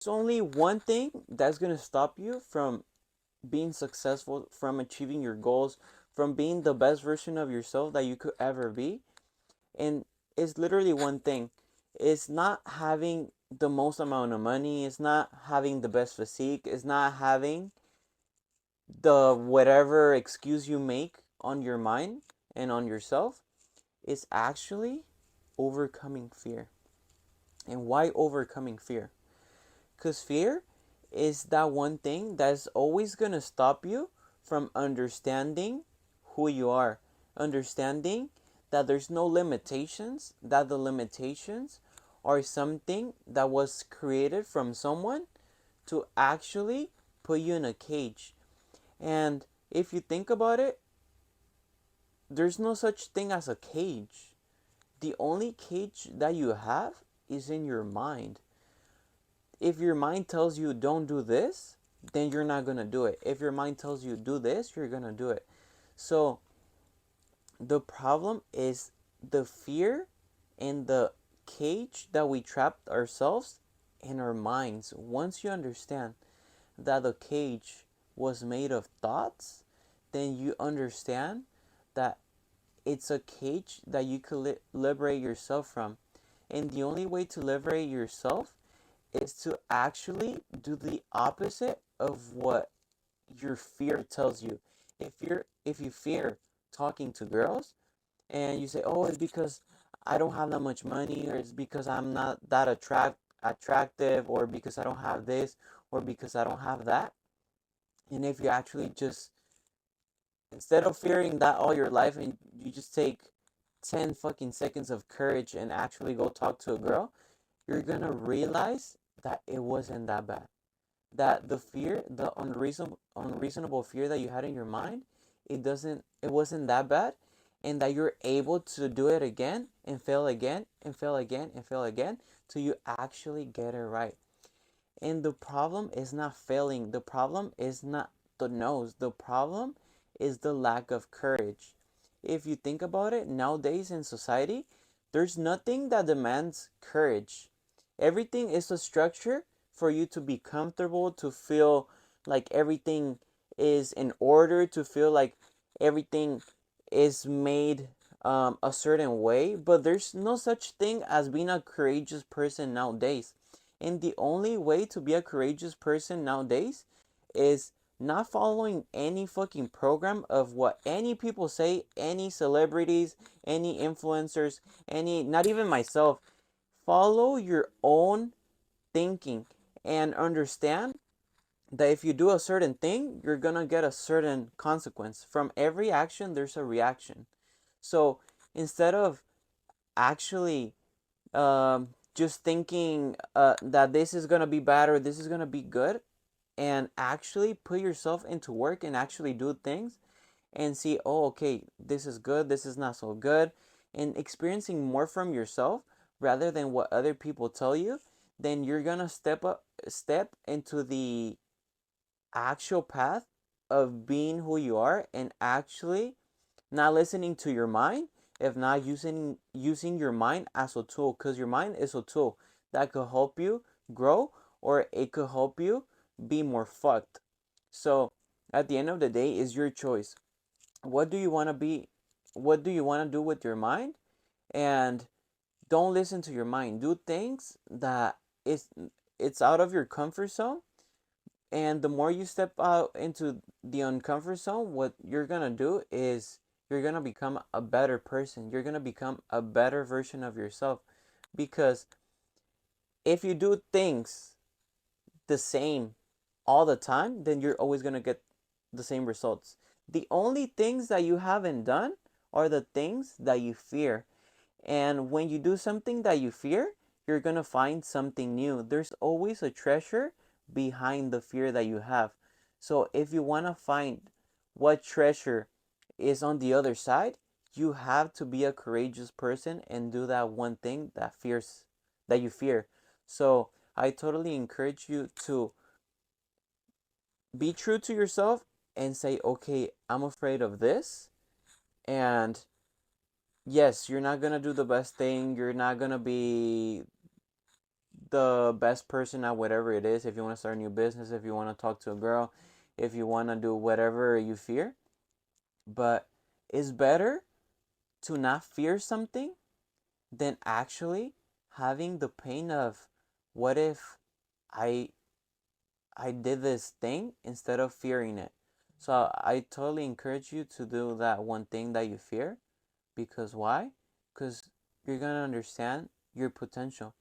There's only one thing that's going to stop you from being successful, from achieving your goals, from being the best version of yourself that you could ever be. And it's literally one thing. It's not having the most amount of money, it's not having the best physique, it's not having the whatever excuse you make on your mind and on yourself. It's actually overcoming fear. And why overcoming fear? Because fear is that one thing that's always going to stop you from understanding who you are, understanding that there's no limitations, that the limitations are something that was created from someone to actually put you in a cage. And if you think about it, there's no such thing as a cage. The only cage that you have is in your mind. If your mind tells you don't do this, then you're not going to do it. If your mind tells you do this, you're going to do it. So the problem is the fear and the cage that we trapped ourselves in our minds. Once you understand that the cage was made of thoughts, then you understand that it's a cage that you could liberate yourself from. And the only way to liberate yourself is to actually do the opposite of what your fear tells you. If you fear talking to girls and you say, "Oh, it's because I don't have that much money, or it's because I'm not that attractive, or because I don't have this, or because I don't have that." And if you actually just, instead of fearing that all your life, and you just take 10 fucking seconds of courage and actually go talk to a girl, you're gonna realize that it wasn't that bad. That the fear, the unreasonable fear that you had in your mind, it wasn't that bad, and that you're able to do it again and fail again and fail again and fail again till you actually get it right. And the problem is not failing. The problem is not the nose. The problem is the lack of courage. If you think about it, nowadays in society, there's nothing that demands courage. Everything is a structure for you to be comfortable, to feel like everything is in order, to feel like everything is made a certain way. But there's no such thing as being a courageous person nowadays. And the only way to be a courageous person nowadays is not following any fucking program of what any people say, any celebrities, any influencers, any, not even myself. Follow your own thinking and understand that if you do a certain thing, you're gonna get a certain consequence. From every action, there's a reaction. So instead of actually just thinking that this is gonna be bad or this is gonna be good, and actually put yourself into work and actually do things and see, oh, okay, this is good, this is not so good, and experiencing more from yourself rather than what other people tell you, then you're gonna step into the actual path of being who you are and actually not listening to your mind, if not using your mind as a tool, because your mind is a tool that could help you grow, or it could help you be more fucked. So at the end of the day, is your choice. What do you want to be? What do you want to do with your mind? And don't listen to your mind. Do things that is it's out of your comfort zone. And the more you step out into the uncomfort zone, what you're gonna do is you're gonna become a better person. You're gonna become a better version of yourself. Because if you do things the same all the time, then you're always gonna get the same results. The only things that you haven't done are the things that you fear. And when you do something that you fear, you're going to find something new. There's always a treasure behind the fear that you have. So if you want to find what treasure is on the other side, you have to be a courageous person and do that one thing that you fear. So I totally encourage you to be true to yourself and say, okay, I'm afraid of this. And yes, you're not gonna do the best thing. You're not gonna be the best person at whatever it is. If you want to start a new business, if you want to talk to a girl, if you want to do whatever you fear. But it's better to not fear something than actually having the pain of what if I I did this thing instead of fearing it. So I totally encourage you to do that one thing that you fear. Because why? Because you're going to understand your potential.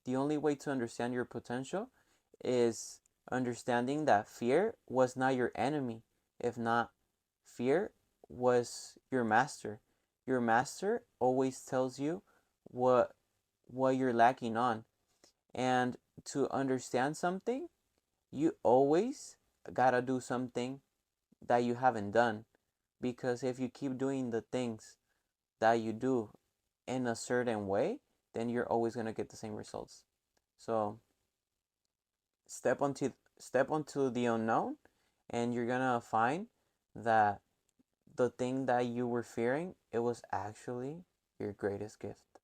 The only way to understand your potential is understanding that fear was not your enemy. If not, fear was your master. Your master always tells you what you're lacking on. And to understand something, you always gotta do something that you haven't done. Because if you keep doing the things that you do in a certain way, then you're always gonna get the same results. So step onto the unknown, and you're gonna find that the thing that you were fearing, it was actually your greatest gift.